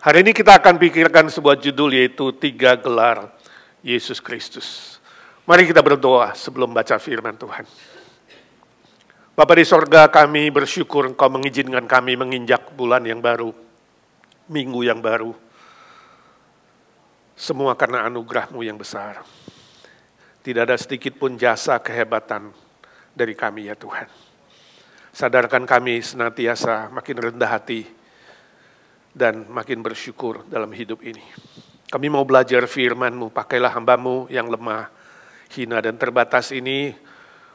Hari ini kita akan pikirkan sebuah judul yaitu 3 gelar Yesus Kristus. Mari kita berdoa sebelum baca firman Tuhan. Bapa di sorga, kami bersyukur Engkau mengizinkan kami menginjak bulan yang baru, minggu yang baru. Semua karena anugerah-Mu yang besar. Tidak ada sedikit pun jasa kehebatan dari kami ya Tuhan. Sadarkan kami senantiasa makin rendah hati dan makin bersyukur dalam hidup ini. Kami mau belajar firman-Mu, pakailah hamba-Mu yang lemah, hina dan terbatas ini,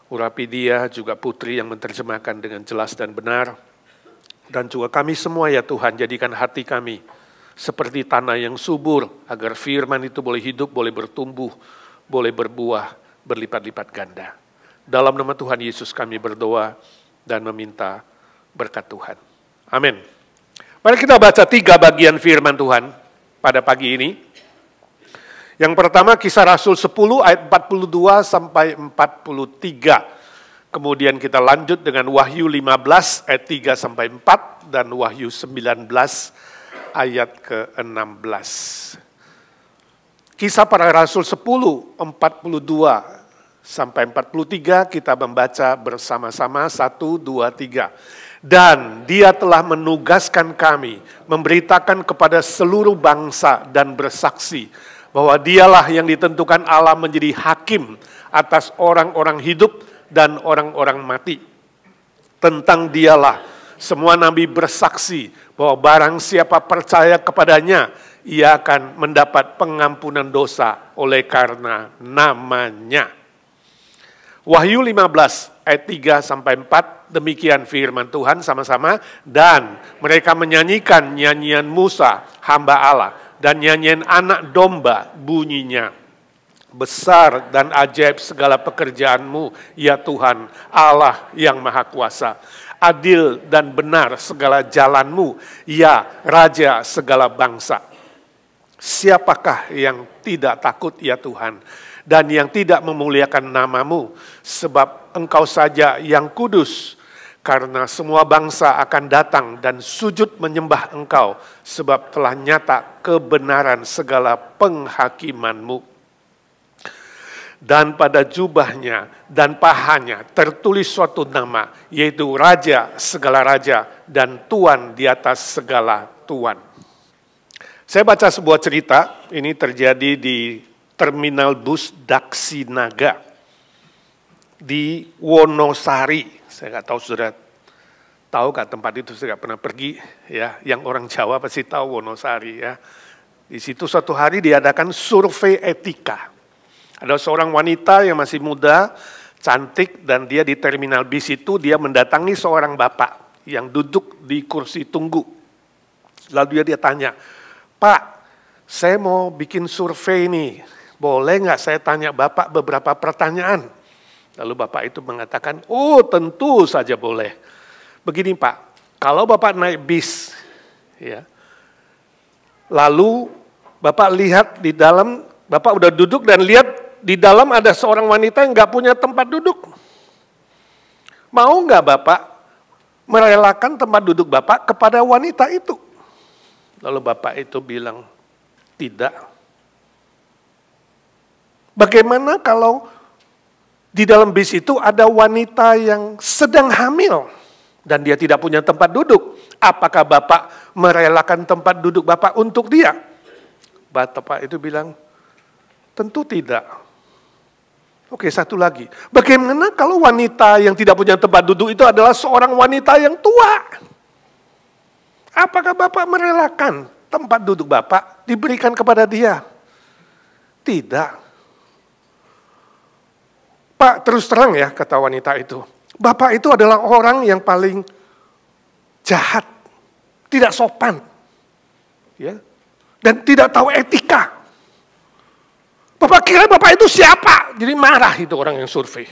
urapi dia juga putri yang menerjemahkan dengan jelas dan benar. Dan juga kami semua ya Tuhan, jadikan hati kami seperti tanah yang subur, agar firman itu boleh hidup, boleh bertumbuh, boleh berbuah, berlipat-lipat ganda. Dalam nama Tuhan Yesus kami berdoa dan meminta berkat Tuhan. Amin. Mari kita baca 3 bagian firman Tuhan pada pagi ini. Yang pertama Kisah Rasul 10 ayat 42 sampai 43. Kemudian kita lanjut dengan Wahyu 15 ayat 3 sampai 4 dan Wahyu 19 ayat ke-16. Kisah Para Rasul 10 42 sampai 43 kita membaca bersama-sama 1 2 3. Dan dia telah menugaskan kami memberitakan kepada seluruh bangsa dan bersaksi bahwa dialah yang ditentukan Allah menjadi hakim atas orang-orang hidup dan orang-orang mati. Tentang dialah semua nabi bersaksi bahwa barang siapa percaya kepadanya, ia akan mendapat pengampunan dosa oleh karena namanya. Wahyu 15 ayat 3 sampai 4, demikian firman Tuhan sama-sama. Dan mereka menyanyikan nyanyian Musa, hamba Allah, dan nyanyian anak domba bunyinya. Besar dan ajaib segala pekerjaan-Mu, ya Tuhan, Allah yang Maha Kuasa. Adil dan benar segala jalan-Mu, ya Raja segala bangsa. Siapakah yang tidak takut ya Tuhan, dan yang tidak memuliakan nama-Mu, sebab Engkau saja yang kudus, karena semua bangsa akan datang dan sujud menyembah Engkau, sebab telah nyata kebenaran segala penghakiman-Mu. Dan pada jubahnya dan pahanya tertulis suatu nama, yaitu Raja segala raja dan Tuan di atas segala tuan. Saya baca sebuah cerita, ini terjadi di Terminal Bus Daksinaga di Wonosari. Saya nggak tahu sudah tahu nggak tempat itu, saya nggak pernah pergi ya. Yang orang Jawa pasti tahu Wonosari ya. Di situ suatu hari diadakan survei etika. Ada seorang wanita yang masih muda, cantik, dan dia di terminal bis itu dia mendatangi seorang bapak yang duduk di kursi tunggu. Lalu dia tanya, "Pak, saya mau bikin survei nih. Boleh nggak saya tanya Bapak beberapa pertanyaan?" Lalu Bapak itu mengatakan, "Oh tentu saja boleh. Begini Pak, kalau Bapak naik bis, ya, lalu Bapak lihat di dalam, Bapak udah duduk dan lihat di dalam ada seorang wanita yang nggak punya tempat duduk. Mau nggak Bapak merelakan tempat duduk Bapak kepada wanita itu?" Lalu Bapak itu bilang, "Tidak." Bagaimana kalau di dalam bis itu ada wanita yang sedang hamil dan dia tidak punya tempat duduk? Apakah Bapak merelakan tempat duduk Bapak untuk dia? Bapak itu bilang, "Tentu tidak." Oke, satu lagi. Bagaimana kalau wanita yang tidak punya tempat duduk itu adalah seorang wanita yang tua? Apakah Bapak merelakan tempat duduk Bapak diberikan kepada dia? Tidak. "Pak, terus terang ya," kata wanita itu, "Bapak itu adalah orang yang paling jahat, tidak sopan, ya, dan tidak tahu etika. Bapak kira Bapak itu siapa?" Jadi marah itu orang yang survei.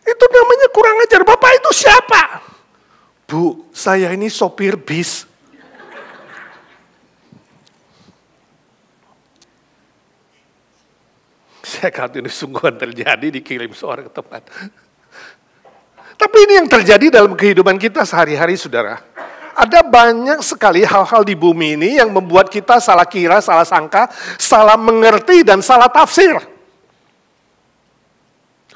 "Itu namanya kurang ajar. Bapak itu siapa?" "Bu, saya ini sopir bis." Saya kata ini sungguhan terjadi, dikirim seorang ke tempat. Tapi ini yang terjadi dalam kehidupan kita sehari-hari, saudara. ada banyak sekali hal-hal di bumi ini yang membuat kita salah kira, salah sangka, salah mengerti, dan salah tafsir.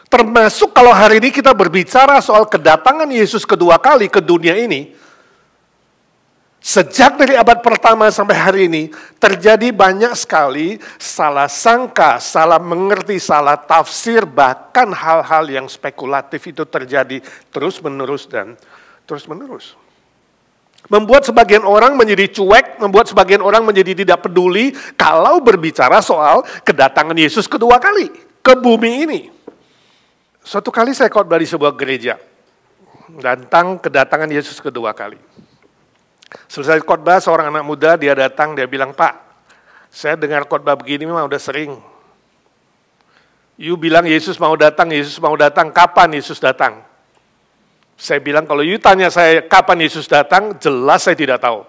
Termasuk kalau hari ini kita berbicara soal kedatangan Yesus kedua kali ke dunia ini. Sejak dari abad pertama sampai hari ini, terjadi banyak sekali salah sangka, salah mengerti, salah tafsir, bahkan hal-hal yang spekulatif itu terjadi terus-menerus dan terus-menerus. Membuat sebagian orang menjadi cuek, membuat sebagian orang menjadi tidak peduli kalau berbicara soal kedatangan Yesus kedua kali ke bumi ini. Suatu kali saya khotbah di sebuah gereja tentang kedatangan Yesus kedua kali. Selesai khotbah, seorang anak muda dia datang, dia bilang, "Pak, saya dengar khotbah begini memang udah sering. You bilang Yesus mau datang, kapan Yesus datang?" Saya bilang, kalau you tanya saya kapan Yesus datang, jelas saya tidak tahu.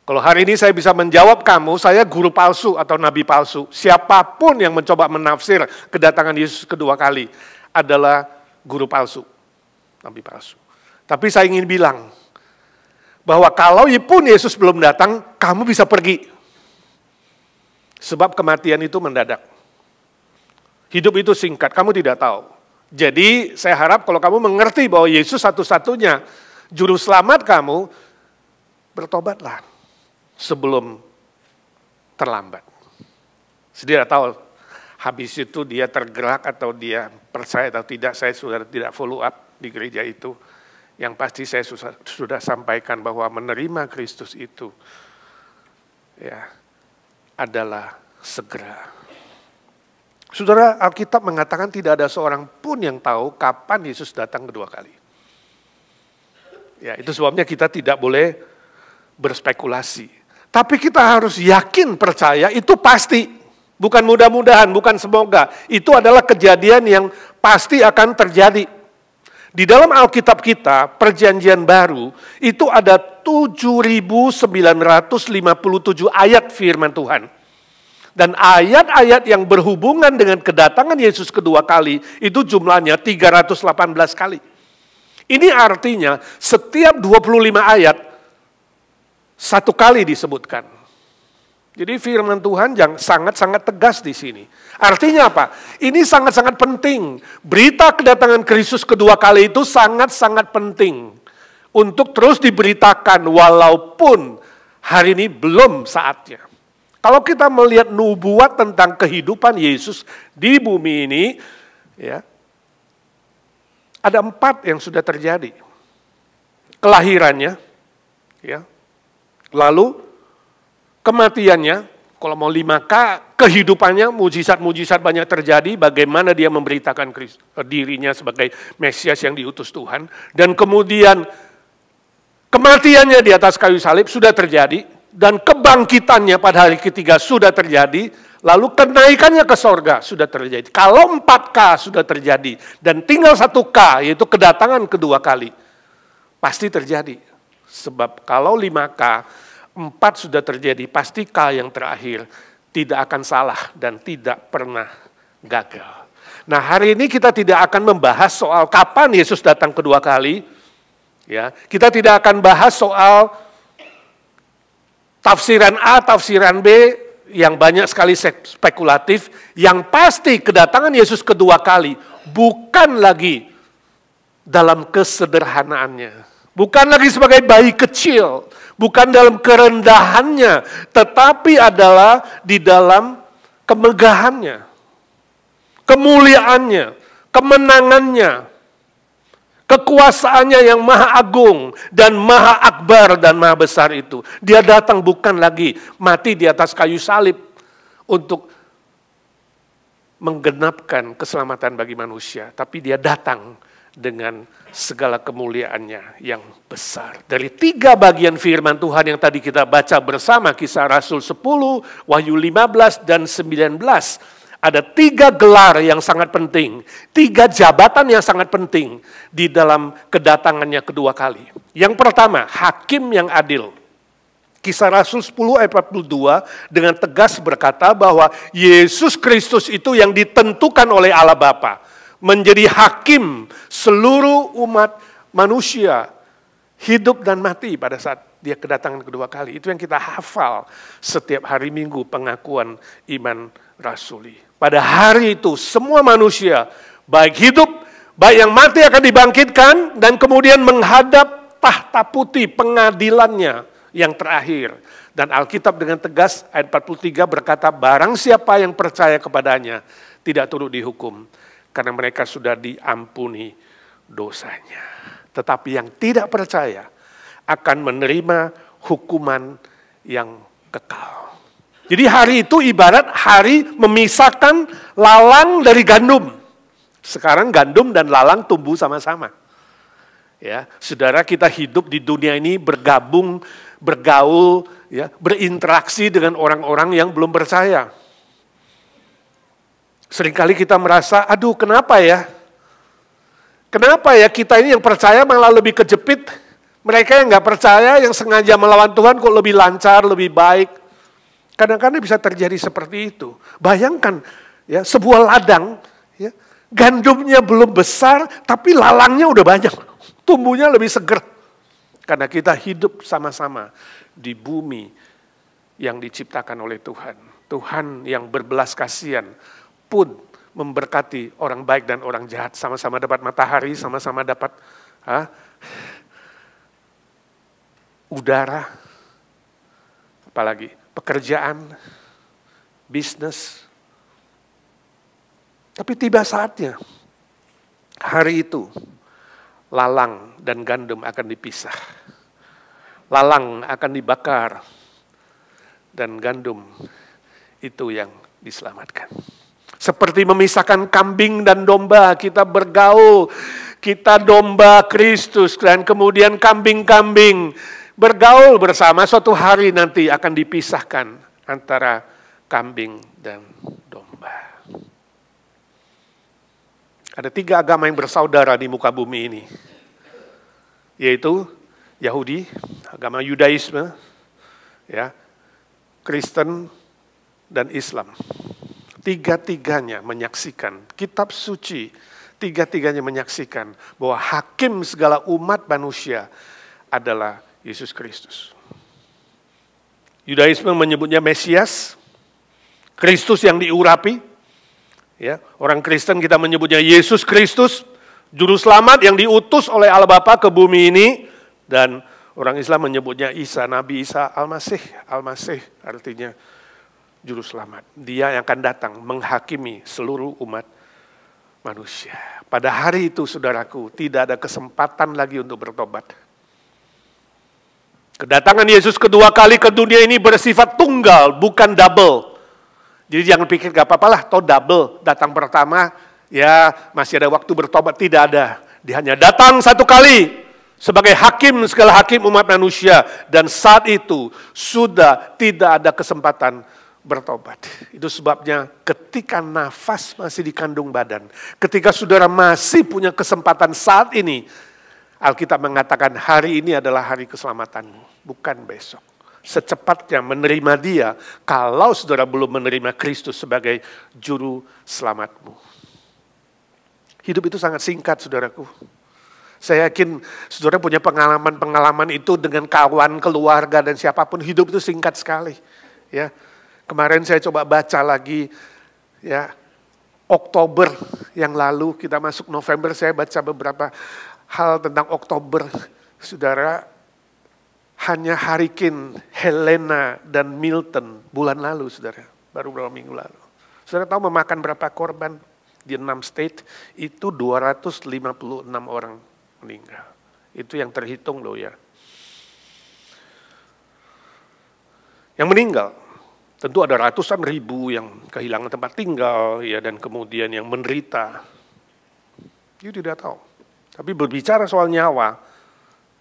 Kalau hari ini saya bisa menjawab kamu, saya guru palsu atau nabi palsu. Siapapun yang mencoba menafsir kedatangan Yesus kedua kali adalah guru palsu, nabi palsu. Tapi saya ingin bilang, bahwa kalau pun Yesus belum datang, kamu bisa pergi. Sebab kematian itu mendadak. Hidup itu singkat, kamu tidak tahu. Jadi saya harap kalau kamu mengerti bahwa Yesus satu-satunya juru selamat kamu, bertobatlah sebelum terlambat. Saya tidak tahu habis itu dia tergerak atau dia percaya atau tidak, saya sudah tidak follow up di gereja itu. Yang pasti saya sudah sampaikan bahwa menerima Kristus itu ya adalah segera. Saudara, Alkitab mengatakan tidak ada seorang pun yang tahu kapan Yesus datang kedua kali. Ya, itu sebabnya kita tidak boleh berspekulasi. Tapi kita harus yakin, percaya, itu pasti. Bukan mudah-mudahan, bukan semoga. Itu adalah kejadian yang pasti akan terjadi. Di dalam Alkitab kita, Perjanjian Baru, itu ada 7.957 ayat firman Tuhan. Dan ayat-ayat yang berhubungan dengan kedatangan Yesus kedua kali, itu jumlahnya 318 kali. Ini artinya setiap 25 ayat, satu kali disebutkan. Jadi firman Tuhan yang sangat-sangat tegas di sini. Artinya apa? Ini sangat-sangat penting. Berita kedatangan Kristus kedua kali itu sangat-sangat penting. Untuk terus diberitakan walaupun hari ini belum saatnya. Kalau kita melihat nubuat tentang kehidupan Yesus di bumi ini, ya, ada 4 yang sudah terjadi. Kelahirannya, ya, lalu kematiannya, kalau mau 5K, kehidupannya, mujizat-mujizat banyak terjadi, bagaimana dia memberitakan dirinya sebagai Mesias yang diutus Tuhan, dan kemudian kematiannya di atas kayu salib sudah terjadi, dan kebangkitannya pada hari ketiga sudah terjadi, lalu kenaikannya ke sorga sudah terjadi. Kalau 4K sudah terjadi, dan tinggal 1K, yaitu kedatangan kedua kali, pasti terjadi. Sebab kalau 5K, 4 sudah terjadi, pasti K yang terakhir tidak akan salah dan tidak pernah gagal. Nah, hari ini kita tidak akan membahas soal kapan Yesus datang kedua kali. Ya, kita tidak akan bahas soal tafsiran A, tafsiran B yang banyak sekali spekulatif. Yang pasti kedatangan Yesus kedua kali bukan lagi dalam kesederhanaannya. Bukan lagi sebagai bayi kecil, bukan dalam kerendahannya, tetapi adalah di dalam kemegahannya, kemuliaannya, kemenangannya, kekuasaannya yang maha agung dan maha akbar dan maha besar itu. Dia datang bukan lagi mati di atas kayu salib untuk menggenapkan keselamatan bagi manusia, tapi dia datang dengan segala kemuliaannya yang besar. Dari 3 bagian firman Tuhan yang tadi kita baca bersama, Kisah Rasul 10, Wahyu 15, dan 19, ada 3 gelar yang sangat penting, 3 jabatan yang sangat penting di dalam kedatangannya kedua kali. Yang pertama, hakim yang adil. Kisah Rasul 10 ayat 42 dengan tegas berkata bahwa Yesus Kristus itu yang ditentukan oleh Allah Bapa menjadi hakim seluruh umat manusia hidup dan mati pada saat dia kedatangan kedua kali. Itu yang kita hafal setiap hari Minggu pengakuan iman rasuli. Pada hari itu semua manusia, baik hidup, baik yang mati akan dibangkitkan dan kemudian menghadap tahta putih pengadilannya yang terakhir. Dan Alkitab dengan tegas ayat 43 berkata, barang siapa yang percaya kepadanya tidak turut dihukum karena mereka sudah diampuni dosanya. Tetapi yang tidak percaya akan menerima hukuman yang kekal. Jadi hari itu ibarat hari memisahkan lalang dari gandum. Sekarang gandum dan lalang tumbuh sama-sama. Ya, saudara, kita hidup di dunia ini bergabung, bergaul, ya, berinteraksi dengan orang-orang yang belum percaya. Seringkali kita merasa, aduh kenapa ya? Kenapa ya kita ini yang percaya malah lebih kejepit? Mereka yang nggak percaya, yang sengaja melawan Tuhan kok lebih lancar, lebih baik. Kadang-kadang bisa terjadi seperti itu. Bayangkan ya, sebuah ladang, ya, gandumnya belum besar, tapi lalangnya udah banyak. Tumbuhnya lebih seger. Karena kita hidup sama-sama di bumi yang diciptakan oleh Tuhan. Tuhan yang berbelas kasihan pun memberkati orang baik dan orang jahat. Sama-sama dapat matahari, sama-sama dapat udara. Apalagi pekerjaan, bisnis. Tapi tiba saatnya, hari itu, lalang dan gandum akan dipisah. Lalang akan dibakar, dan gandum itu yang diselamatkan. Seperti memisahkan kambing dan domba, kita bergaul, kita domba Kristus, dan kemudian kambing-kambing bergaul bersama, suatu hari nanti akan dipisahkan antara kambing dan domba. Ada 3 agama yang bersaudara di muka bumi ini, yaitu Yahudi, agama Yudaisme, ya, Kristen, dan Islam. Tiga-tiganya menyaksikan, kitab suci, tiga-tiganya menyaksikan bahwa hakim segala umat manusia adalah Yesus Kristus. Yudaisme menyebutnya Mesias, Kristus yang diurapi. Ya, orang Kristen kita menyebutnya Yesus Kristus, juru selamat yang diutus oleh Allah Bapa ke bumi ini, dan orang Islam menyebutnya Isa, Nabi Isa Al-Masih. Al-Masih artinya juru selamat. Dia yang akan datang menghakimi seluruh umat manusia. Pada hari itu, saudaraku, tidak ada kesempatan lagi untuk bertobat. Kedatangan Yesus kedua kali ke dunia ini bersifat tunggal, bukan double. Jadi jangan pikir gak apa-apa lah, toh double. Datang pertama, ya masih ada waktu bertobat. Tidak ada. Dia hanya datang satu kali sebagai hakim segala hakim umat manusia. Dan saat itu sudah tidak ada kesempatan bertobat. Itu sebabnya ketika nafas masih di kandung badan, ketika saudara masih punya kesempatan saat ini, Alkitab mengatakan hari ini adalah hari keselamatanmu, bukan besok. Secepatnya menerima dia kalau saudara belum menerima Kristus sebagai juru selamatmu. Hidup itu sangat singkat, saudaraku. Saya yakin saudara punya pengalaman-pengalaman itu dengan kawan, keluarga, dan siapapun. Hidup itu singkat sekali. Ya, kemarin saya coba baca lagi, ya, Oktober yang lalu, kita masuk November, saya baca beberapa hal tentang Oktober. Saudara, hanya Hurricane Helena dan Milton bulan lalu, saudara. Baru beberapa minggu lalu. Saudara tahu memakan berapa korban? Di 6 state, itu 256 orang meninggal. Itu yang terhitung loh ya. Yang meninggal, tentu ada ratusan ribu yang kehilangan tempat tinggal, ya, dan kemudian yang menderita. You tidak tahu. Tapi berbicara soal nyawa,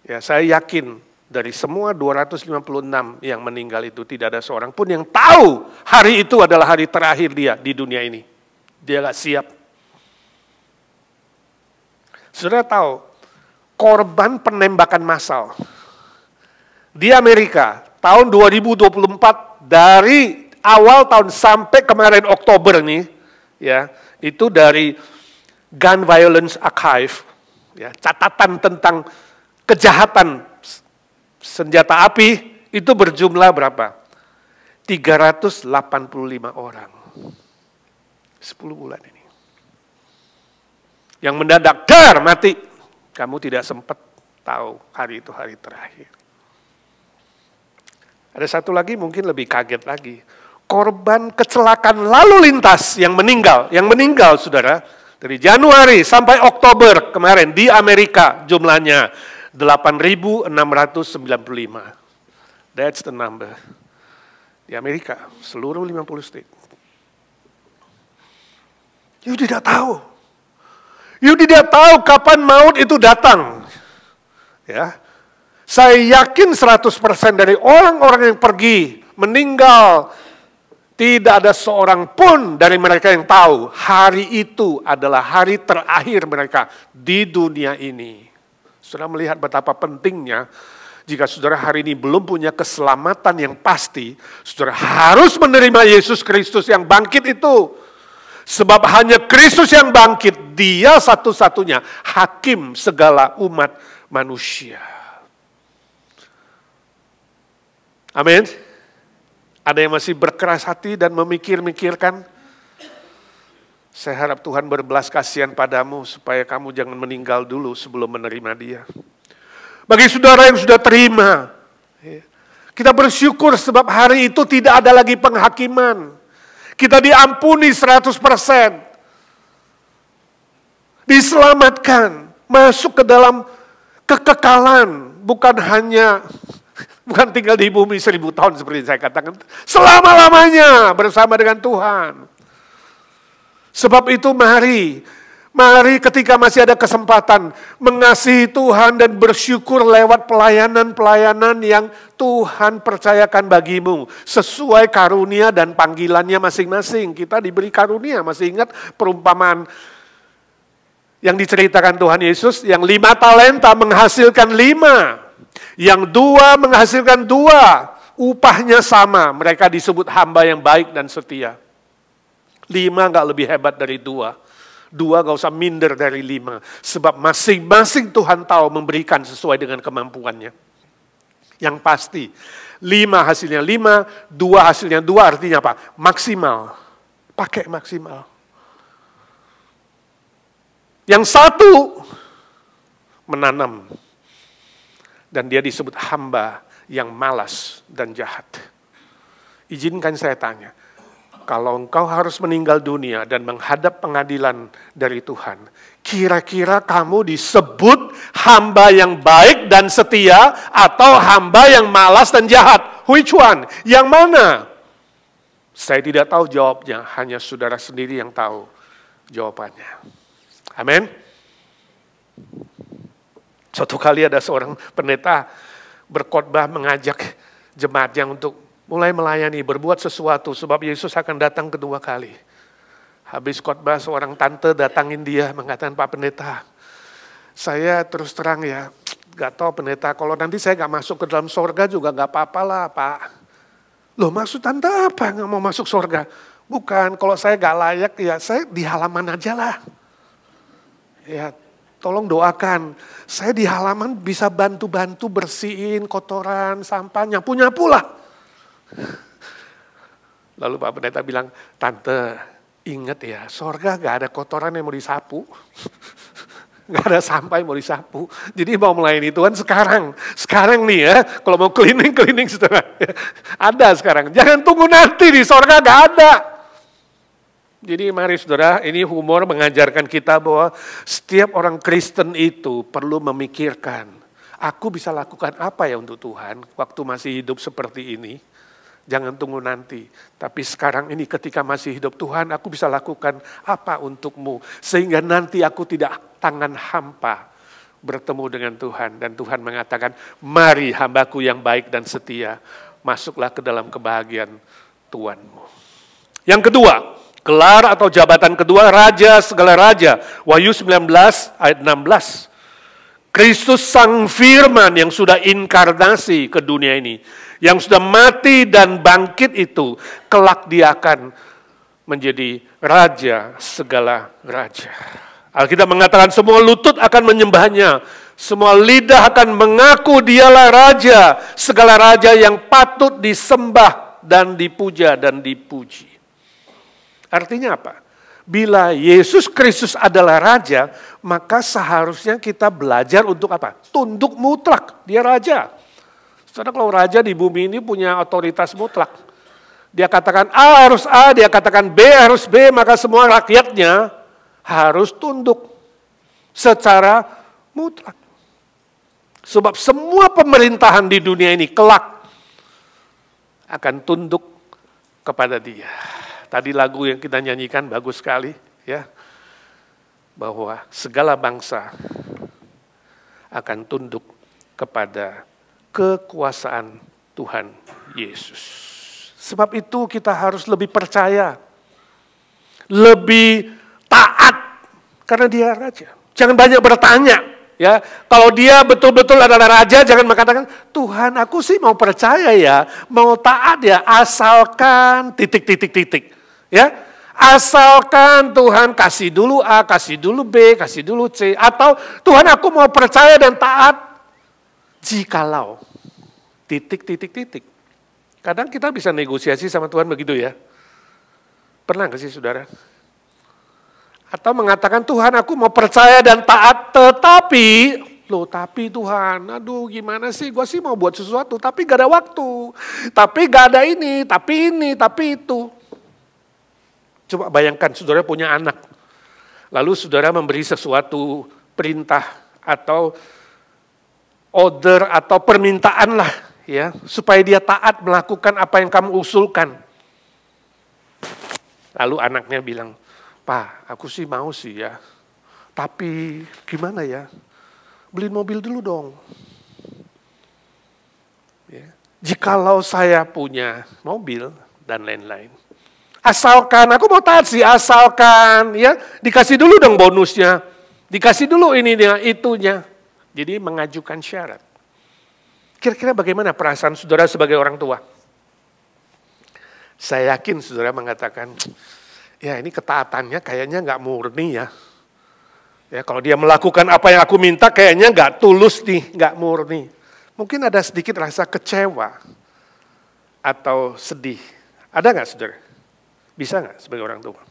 ya saya yakin dari semua 256 yang meninggal itu tidak ada seorang pun yang tahu hari itu adalah hari terakhir dia di dunia ini. Dia gak siap. Saudara tahu, korban penembakan massal di Amerika tahun 2024 dari awal tahun sampai kemarin Oktober nih, ya, itu dari Gun Violence Archive, ya, catatan tentang kejahatan senjata api itu berjumlah berapa? 385 orang. 10 bulan ini. Yang mendadak, dar, mati. Kamu tidak sempat tahu hari itu hari terakhir. Ada satu lagi mungkin lebih kaget lagi. Korban kecelakaan lalu lintas yang meninggal. Yang meninggal, saudara, dari Januari sampai Oktober kemarin di Amerika jumlahnya 8.695. That's the number. Di Amerika, seluruh 50 state. You tidak tahu. You tidak tahu kapan maut itu datang. Ya. Saya yakin 100% dari orang-orang yang pergi, meninggal, tidak ada seorang pun dari mereka yang tahu hari itu adalah hari terakhir mereka di dunia ini. Saudara melihat betapa pentingnya jika saudara hari ini belum punya keselamatan yang pasti, saudara harus menerima Yesus Kristus yang bangkit itu. Sebab hanya Kristus yang bangkit, Dia satu-satunya hakim segala umat manusia. Amin. Ada yang masih berkeras hati dan memikir-mikirkan? Saya harap Tuhan berbelas kasihan padamu supaya kamu jangan meninggal dulu sebelum menerima Dia. Bagi saudara yang sudah terima, kita bersyukur sebab hari itu tidak ada lagi penghakiman. Kita diampuni 100%. Diselamatkan. Masuk ke dalam kekekalan. Bukan tinggal di bumi 1000 tahun seperti saya katakan. Selama-lamanya bersama dengan Tuhan. Sebab itu mari ketika masih ada kesempatan mengasihi Tuhan dan bersyukur lewat pelayanan-pelayanan yang Tuhan percayakan bagimu. Sesuai karunia dan panggilannya masing-masing. Kita diberi karunia, masih ingat perumpamaan yang diceritakan Tuhan Yesus, yang 5 talenta menghasilkan 5. Yang 2 menghasilkan 2. Upahnya sama, mereka disebut hamba yang baik dan setia. 5 gak lebih hebat dari 2. 2 gak usah minder dari 5. Sebab masing-masing Tuhan tahu memberikan sesuai dengan kemampuannya. Yang pasti, 5 hasilnya 5, 2 hasilnya 2 artinya apa? Maksimal. Pakai maksimal. Yang 1 menanam. Dan dia disebut hamba yang malas dan jahat. Izinkan saya tanya. Kalau engkau harus meninggal dunia dan menghadap pengadilan dari Tuhan, kira-kira kamu disebut hamba yang baik dan setia atau hamba yang malas dan jahat? Which one? Yang mana? Saya tidak tahu jawabnya, hanya saudara sendiri yang tahu jawabannya. Amin. Suatu kali ada seorang pendeta berkhotbah mengajak jemaatnya untuk mulai melayani, berbuat sesuatu, sebab Yesus akan datang kedua kali. Habis khotbah, seorang tante datangin dia, mengatakan, Pak Pendeta, saya terus terang ya, gak tahu pendeta, kalau nanti saya gak masuk ke dalam sorga juga gak apa-apa lah Pak. Loh maksud tante apa gak mau masuk sorga? Bukan, kalau saya gak layak ya saya di halaman aja lah. Ya tolong doakan, saya di halaman bisa bantu-bantu bersihin kotoran, sampah, nyapu-nyapu lah. Lalu Pak Pendeta bilang, Tante ingat ya, sorga gak ada kotoran yang mau disapu. Gak ada sampah yang mau disapu. Jadi mau melayani Tuhan sekarang nih ya, kalau mau cleaning saudara. Ada sekarang, jangan tunggu nanti di sorga gak ada. Jadi mari saudara, ini humor mengajarkan kita bahwa setiap orang Kristen itu perlu memikirkan, aku bisa lakukan apa ya untuk Tuhan waktu masih hidup seperti ini. Jangan tunggu nanti. Tapi sekarang ini ketika masih hidup Tuhan, aku bisa lakukan apa untukmu. Sehingga nanti aku tidak tangan hampa bertemu dengan Tuhan. Dan Tuhan mengatakan, mari hambaku yang baik dan setia. Masuklah ke dalam kebahagiaan Tuhanmu. Yang kedua, gelar atau jabatan kedua, Raja segala Raja. Wahyu 19 ayat 16. Kristus Sang Firman yang sudah inkarnasi ke dunia ini, yang sudah mati dan bangkit itu, kelak dia akan menjadi Raja segala Raja. Alkitab mengatakan semua lutut akan menyembahnya, Semua lidah akan mengaku dialah raja, segala raja yang patut disembah dan dipuja dan dipuji. Artinya apa? Bila Yesus Kristus adalah raja, maka seharusnya kita belajar untuk apa? Tunduk mutlak, dia raja. Saudara, kalau raja di bumi ini punya otoritas mutlak. Dia katakan A harus A, dia katakan B harus B, maka semua rakyatnya harus tunduk secara mutlak. Sebab semua pemerintahan di dunia ini kelak akan tunduk kepada dia. Tadi lagu yang kita nyanyikan bagus sekali, ya, bahwa segala bangsa akan tunduk kepada kekuasaan Tuhan Yesus. Sebab itu kita harus lebih percaya, lebih taat, karena dia raja. Jangan banyak bertanya. Ya, kalau dia betul-betul adalah raja, jangan mengatakan, Tuhan aku sih mau percaya ya, mau taat ya, asalkan titik. Ya, asalkan Tuhan kasih dulu A, kasih dulu B, kasih dulu C. Atau Tuhan aku mau percaya dan taat, jikalau titik. Kadang kita bisa negosiasi sama Tuhan begitu ya. Pernah gak sih saudara? Atau mengatakan Tuhan aku mau percaya dan taat, tapi Tuhan, aduh gimana sih, gue sih mau buat sesuatu, tapi gak ada waktu, tapi gak ada ini, tapi itu. Coba bayangkan saudara punya anak, lalu saudara memberi sesuatu perintah atau order atau permintaan lah, ya, supaya dia taat melakukan apa yang kamu usulkan. Lalu anaknya bilang, Pak, aku sih mau sih ya, tapi gimana ya, beliin mobil dulu dong. Ya. Jikalau saya punya mobil dan lain-lain, asalkan, aku mau taat sih, asalkan ya dikasih dulu dong bonusnya, dikasih dulu ininya, itunya. Jadi mengajukan syarat. Kira-kira bagaimana perasaan saudara sebagai orang tua? Saya yakin saudara mengatakan, ya ini ketaatannya kayaknya nggak murni ya. Ya kalau dia melakukan apa yang aku minta kayaknya nggak tulus nih, nggak murni. Mungkin ada sedikit rasa kecewa atau sedih. Ada nggak saudara? Bisa nggak sebagai orang tua?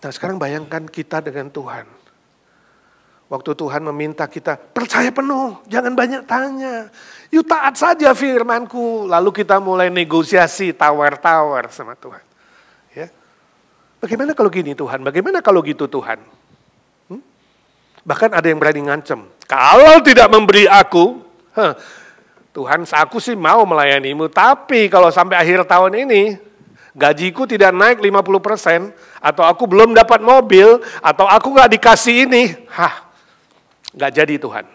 Nah sekarang bayangkan kita dengan Tuhan. Waktu Tuhan meminta kita percaya penuh, jangan banyak tanya. Yuk taat saja firmanku. Lalu kita mulai negosiasi, tawar-tawar sama Tuhan. Ya. Bagaimana kalau gini Tuhan? Bagaimana kalau gitu Tuhan? Bahkan ada yang berani ngancem. Kalau tidak memberi aku, Tuhan aku sih mau melayanimu. Tapi kalau sampai akhir tahun ini, gajiku tidak naik 50%, atau aku belum dapat mobil, atau aku gak dikasih ini, gak jadi Tuhan.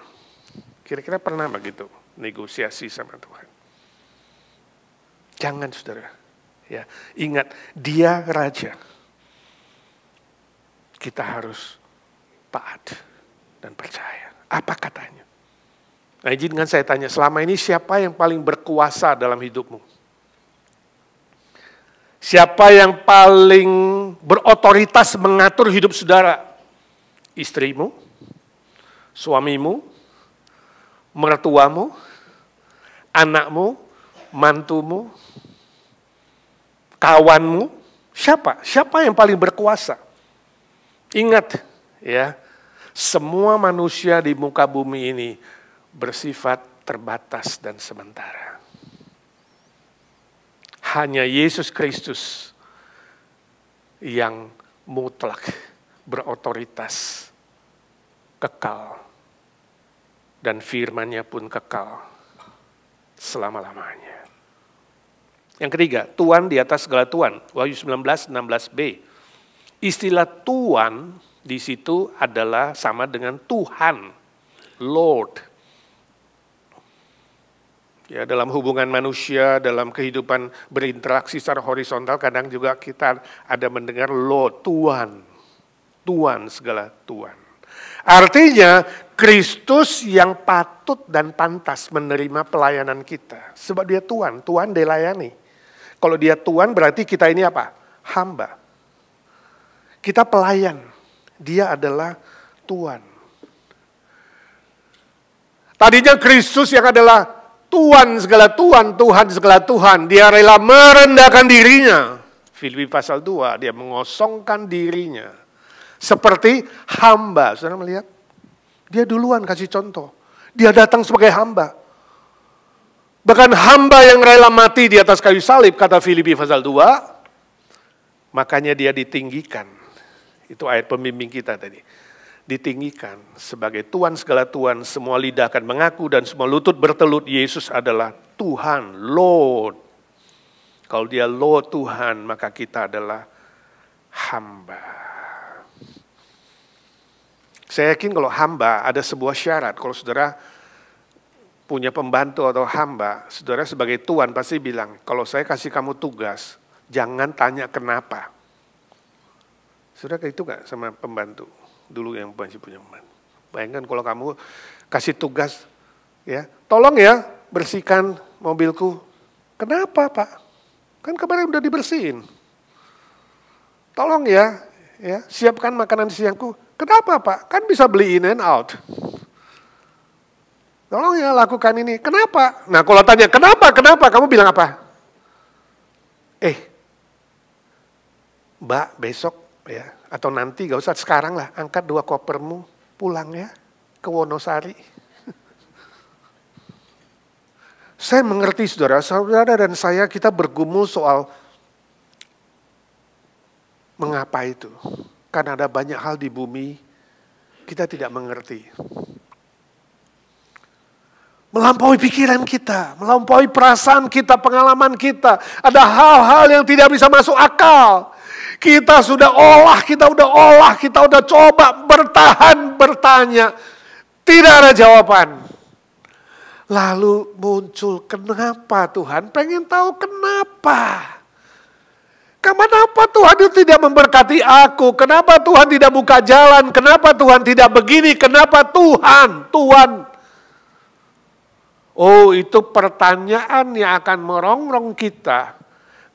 Kira-kira pernah begitu negosiasi sama Tuhan? Jangan saudara. Ya, ingat, dia raja. Kita harus taat dan percaya. Apa katanya? Nah, izinkan saya tanya, selama ini siapa yang paling berkuasa dalam hidupmu? Siapa yang paling berotoritas mengatur hidup saudara? Istrimu? Suamimu? Mertuamu? Anakmu? Mantumu? Kawanmu? Siapa? Siapa yang paling berkuasa? Ingat ya, semua manusia di muka bumi ini bersifat terbatas dan sementara. Hanya Yesus Kristus yang mutlak, berotoritas, kekal, dan firman-Nya pun kekal selama-lamanya. Yang ketiga, Tuhan di atas segala Tuhan. Wahyu 19:16b. Istilah Tuhan di situ adalah sama dengan Tuhan, Lord. Ya, dalam hubungan manusia, dalam kehidupan berinteraksi secara horizontal, kadang juga kita ada mendengar Lord, Tuhan. Tuhan, segala Tuhan. Artinya, Kristus yang patut dan pantas menerima pelayanan kita. Sebab dia Tuhan, Tuhan dilayani. Kalau dia Tuhan berarti kita ini apa? Hamba. Kita pelayan, dia adalah Tuhan. Tadinya Kristus yang adalah Tuhan segala Tuhan, Tuhan segala Tuhan. Dia rela merendahkan dirinya. Filipi pasal 2, dia mengosongkan dirinya. Seperti hamba. Saudara melihat? Dia duluan kasih contoh. Dia datang sebagai hamba. Bahkan hamba yang rela mati di atas kayu salib, kata Filipi pasal 2. Makanya dia ditinggikan. Itu ayat pembimbing kita tadi. Ditinggikan sebagai Tuhan segala Tuhan, semua lidah akan mengaku dan semua lutut bertelut Yesus adalah Tuhan, Lord. Kalau dia Lord Tuhan, maka kita adalah hamba. Saya yakin kalau hamba ada sebuah syarat. Kalau saudara punya pembantu atau hamba, saudara sebagai Tuhan pasti bilang, kalau saya kasih kamu tugas, jangan tanya kenapa. Saudara kayak itu gak sama pembantu? Dulu yang masih punya pembantu. Bayangkan kalau kamu kasih tugas, ya, tolong ya bersihkan mobilku. Kenapa Pak? Kan kemarin udah dibersihin. Tolong ya siapkan makanan siangku. Kenapa Pak? Kan bisa beli in and out. Tolong ya lakukan ini. Kenapa? Nah kalau tanya kenapa? Kamu bilang apa? Mbak besok ya. Atau nanti gak usah sekarang lah, angkat 2 kopermu, pulang ya ke Wonosari. Saya mengerti saudara dan saya kita bergumul soal mengapa itu. Karena ada banyak hal di bumi kita tidak mengerti. Melampaui pikiran kita, melampaui perasaan kita, pengalaman kita. Ada hal-hal yang tidak bisa masuk akal. Kita udah coba bertahan, bertanya. Tidak ada jawaban. Lalu muncul, kenapa Tuhan? Pengen tahu kenapa. Kenapa Tuhan itu tidak memberkati aku? Kenapa Tuhan tidak buka jalan? Kenapa Tuhan tidak begini? Kenapa Tuhan? Oh, itu pertanyaan yang akan merongrong kita.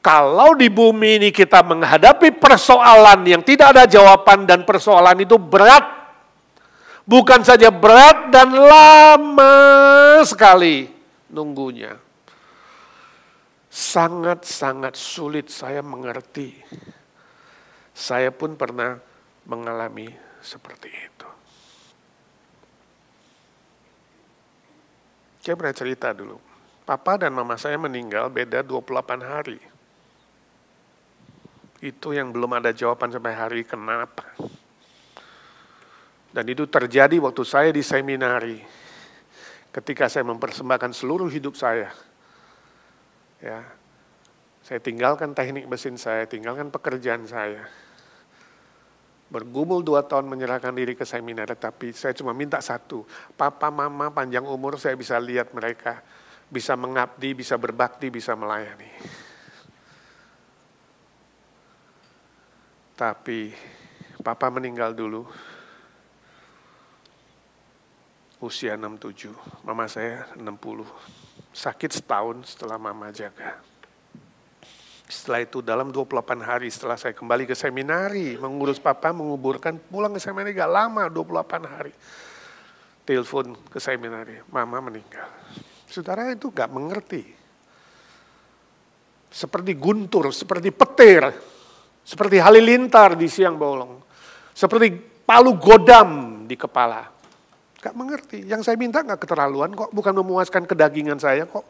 Kalau di bumi ini kita menghadapi persoalan yang tidak ada jawaban dan persoalan itu berat. Bukan saja berat dan lama sekali nunggunya. Sangat-sangat sulit saya mengerti. Saya pun pernah mengalami seperti itu. Saya pernah cerita dulu. Papa dan mama saya meninggal beda 28 hari. Itu yang belum ada jawaban sampai hari kenapa. Dan itu terjadi waktu saya di seminari. Ketika saya mempersembahkan seluruh hidup saya. Ya, saya tinggalkan teknik mesin saya, tinggalkan pekerjaan saya. Bergumul 2 tahun menyerahkan diri ke seminari, tapi saya cuma minta satu. Papa, mama, panjang umur saya bisa lihat mereka. Bisa mengabdi, bisa berbakti, bisa melayani. Tapi papa meninggal dulu, usia 67, mama saya 60. Sakit setahun setelah mama jaga. Setelah itu dalam 28 hari setelah saya kembali ke seminari, mengurus papa, menguburkan, pulang ke seminari gak lama, 28 hari. Telepon ke seminari, mama meninggal. Saudara itu gak mengerti. Seperti guntur, seperti petir. Seperti halilintar di siang bolong. Seperti palu godam di kepala. Gak mengerti. Yang saya minta gak keterlaluan kok. Bukan memuaskan kedagingan saya kok.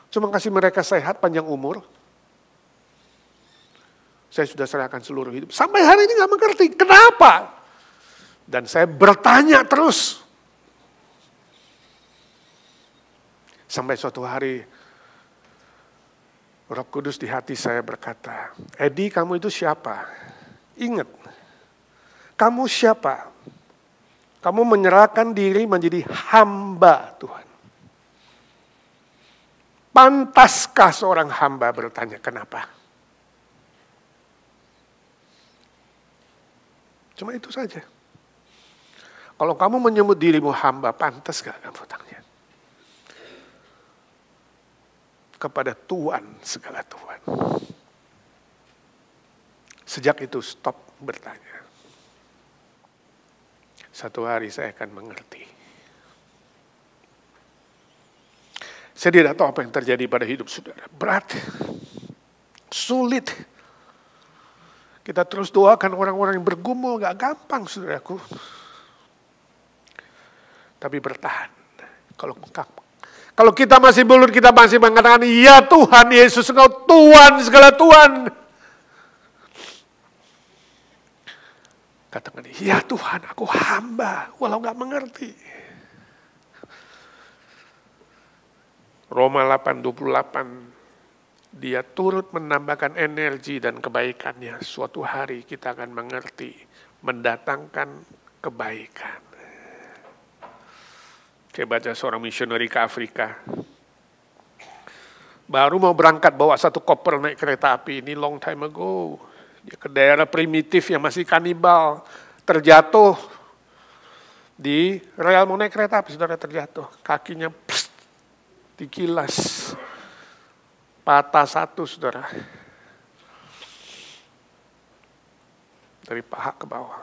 Cuma kasih mereka sehat, panjang umur. Saya sudah serahkan seluruh hidup. Sampai hari ini gak mengerti. Kenapa? Dan saya bertanya terus. Sampai suatu hari Roh Kudus di hati saya berkata, Edi, kamu itu siapa? Ingat, kamu siapa? Kamu menyerahkan diri menjadi hamba Tuhan. Pantaskah seorang hamba bertanya kenapa? Cuma itu saja. Kalau kamu menyebut dirimu hamba, pantas gak kamu tanya? Kepada Tuhan segala Tuhan. Sejak itu stop bertanya. Satu hari saya akan mengerti. Saya tidak tahu apa yang terjadi pada hidup saudara. Berat, sulit. Kita terus doakan orang-orang yang bergumul, gak gampang saudaraku. Tapi bertahan. Kalau kita masih bulut, kita masih mengatakan, ya Tuhan Yesus, Engkau Tuhan, segala Tuhan. Katakan, ya Tuhan, aku hamba, walau gak mengerti. Roma 8:28, dia turut menambahkan energi dan kebaikannya. Suatu hari kita akan mengerti, mendatangkan kebaikan. Saya baca seorang misioneri ke Afrika. Baru mau berangkat bawa satu koper naik kereta api, ini long time ago. Dia ke daerah primitif yang masih kanibal, terjatuh di rel mau naik kereta api, saudara, terjatuh. Kakinya dikilas, patah satu, saudara. Dari paha ke bawah.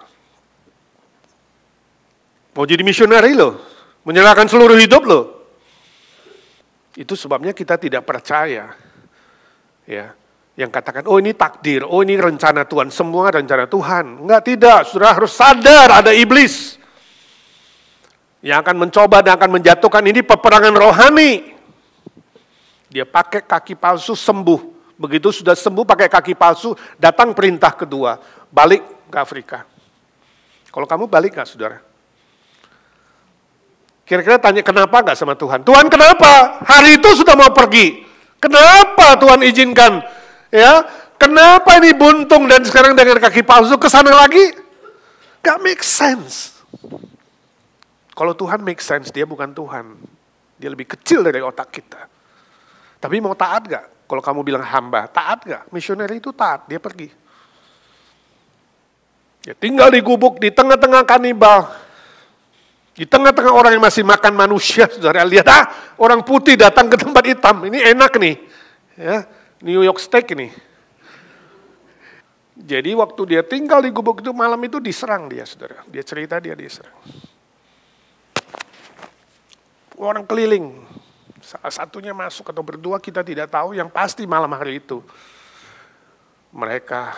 Mau jadi misioneri loh, menyerahkan seluruh hidup loh. Itu sebabnya kita tidak percaya. Ya, yang katakan, oh ini takdir, oh ini rencana Tuhan, semua rencana Tuhan. Enggak, tidak, saudara harus sadar ada iblis yang akan mencoba dan akan menjatuhkan. Ini peperangan rohani. Dia pakai kaki palsu sembuh. Begitu sudah sembuh pakai kaki palsu, datang perintah kedua, balik ke Afrika. Kalau kamu balik gak, saudara? Kira-kira tanya kenapa gak sama Tuhan? Tuhan kenapa? Hari itu sudah mau pergi. Kenapa Tuhan izinkan? Ya, kenapa ini buntung dan sekarang dengan kaki palsu ke sana lagi? Gak make sense. Kalau Tuhan make sense, dia bukan Tuhan. Dia lebih kecil dari otak kita. Tapi mau taat gak? Kalau kamu bilang hamba, taat gak? Misioneri itu taat, dia pergi. Dia tinggal di gubuk, di tengah-tengah kanibal. Di tengah-tengah orang yang masih makan manusia, saudara lihat, orang putih datang ke tempat hitam, ini enak nih. Ya, New York steak ini. Jadi waktu dia tinggal di gubuk itu, malam itu diserang dia, saudara. Dia cerita dia diserang. Orang keliling. Salah satunya masuk atau berdua kita tidak tahu, yang pasti malam hari itu mereka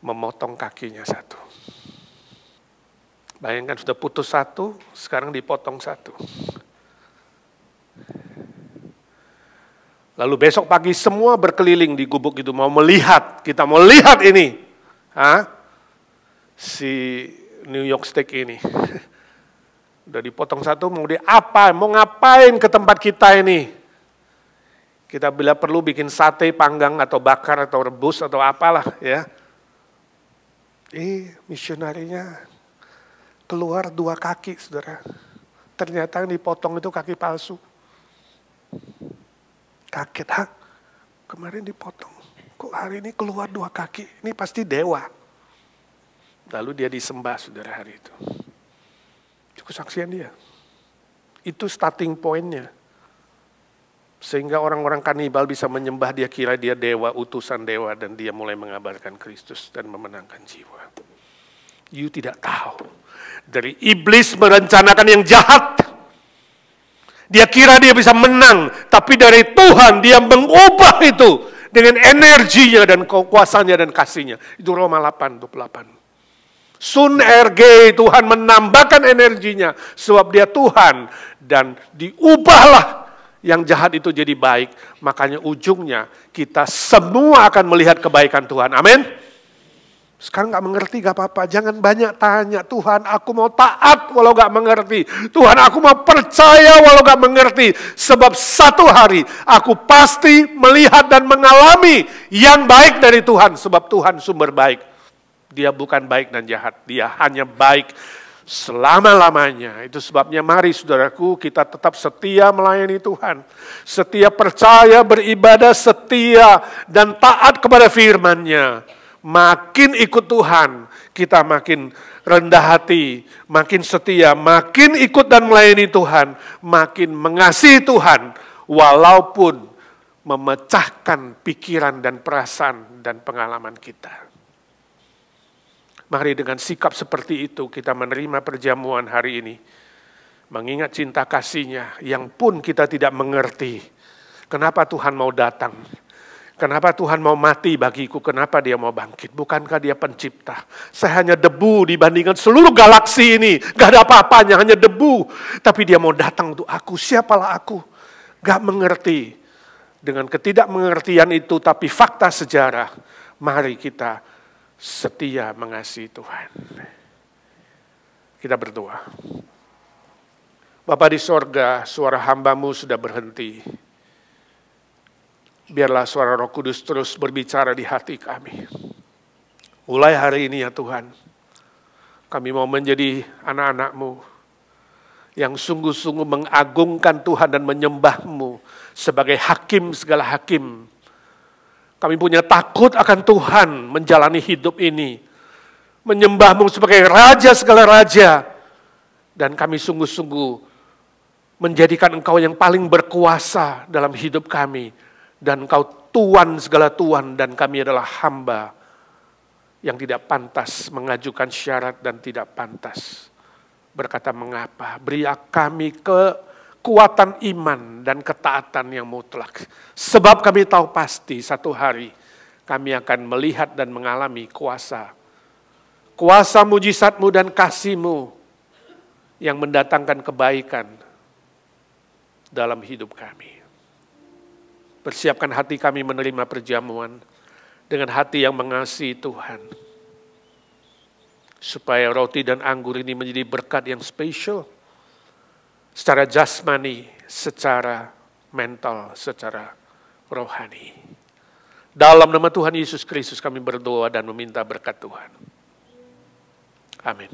memotong kakinya satu. Bayangkan sudah putus satu, sekarang dipotong satu. Lalu besok pagi semua berkeliling di gubuk itu mau melihat, kita mau lihat ini. Si New York steak ini. Udah dipotong satu, mau ngapain ke tempat kita ini? Kita bila perlu bikin sate panggang atau bakar atau rebus atau apalah ya. Misionarinya keluar 2 kaki, saudara. Ternyata yang dipotong itu kaki palsu. Kaget, kemarin dipotong. Kok hari ini keluar 2 kaki? Ini pasti dewa. Lalu dia disembah, saudara, hari itu. Kesaksian dia. Itu starting point-nya. Sehingga orang-orang kanibal bisa menyembah dia, kira dia dewa, utusan dewa, dan dia mulai mengabarkan Kristus dan memenangkan jiwa. You tidak tahu. Dari iblis merencanakan yang jahat. Dia kira dia bisa menang, tapi dari Tuhan dia mengubah itu dengan energinya dan kekuasaannya dan kasihnya. Itu Roma 8:28. Sun RG, Tuhan menambahkan energinya sebab dia Tuhan dan diubahlah yang jahat itu jadi baik. Makanya ujungnya kita semua akan melihat kebaikan Tuhan. Amin. Sekarang gak mengerti gak apa-apa, jangan banyak tanya. Tuhan, aku mau taat walau gak mengerti. Tuhan, aku mau percaya walau gak mengerti. Sebab satu hari aku pasti melihat dan mengalami yang baik dari Tuhan. Sebab Tuhan sumber baik. Dia bukan baik dan jahat, dia hanya baik selama-lamanya. Itu sebabnya mari saudaraku kita tetap setia melayani Tuhan. Setia percaya, beribadah, setia dan taat kepada firman-Nya. Makin ikut Tuhan, kita makin rendah hati, makin setia, makin ikut dan melayani Tuhan, makin mengasihi Tuhan, walaupun memecahkan pikiran dan perasaan dan pengalaman kita. Mari dengan sikap seperti itu kita menerima perjamuan hari ini. mengingat cinta kasih-Nya yang pun kita tidak mengerti. Kenapa Tuhan mau datang? Kenapa Tuhan mau mati bagiku? Kenapa Dia mau bangkit? Bukankah Dia pencipta? Saya hanya debu dibandingkan seluruh galaksi ini. Gak ada apa-apanya, hanya debu. Tapi Dia mau datang untuk aku. Siapalah aku? Gak mengerti. Dengan ketidakmengertian itu, tapi fakta sejarah, mari kita setia mengasihi Tuhan. Kita berdoa. Bapa di sorga, suara hamba-Mu sudah berhenti. Biarlah suara Roh Kudus terus berbicara di hati kami. Mulai hari ini ya Tuhan, kami mau menjadi anak-anak-Mu yang sungguh-sungguh mengagungkan Tuhan dan menyembah-Mu sebagai hakim segala hakim. Kami punya takut akan Tuhan menjalani hidup ini. Menyembah-Mu sebagai Raja segala Raja. Dan kami sungguh-sungguh menjadikan Engkau yang paling berkuasa dalam hidup kami. Dan Engkau Tuan segala Tuan, dan kami adalah hamba yang tidak pantas mengajukan syarat dan tidak pantas berkata mengapa. Beri kami kekuatan iman dan ketaatan yang mutlak. Sebab kami tahu pasti satu hari kami akan melihat dan mengalami kuasa mujizat-Mu dan kasih-Mu yang mendatangkan kebaikan dalam hidup kami. Persiapkan hati kami menerima perjamuan dengan hati yang mengasihi Tuhan. Supaya roti dan anggur ini menjadi berkat yang spesial. Secara jasmani, secara mental, secara rohani. Dalam nama Tuhan Yesus Kristus kami berdoa dan meminta berkat Tuhan. Amin.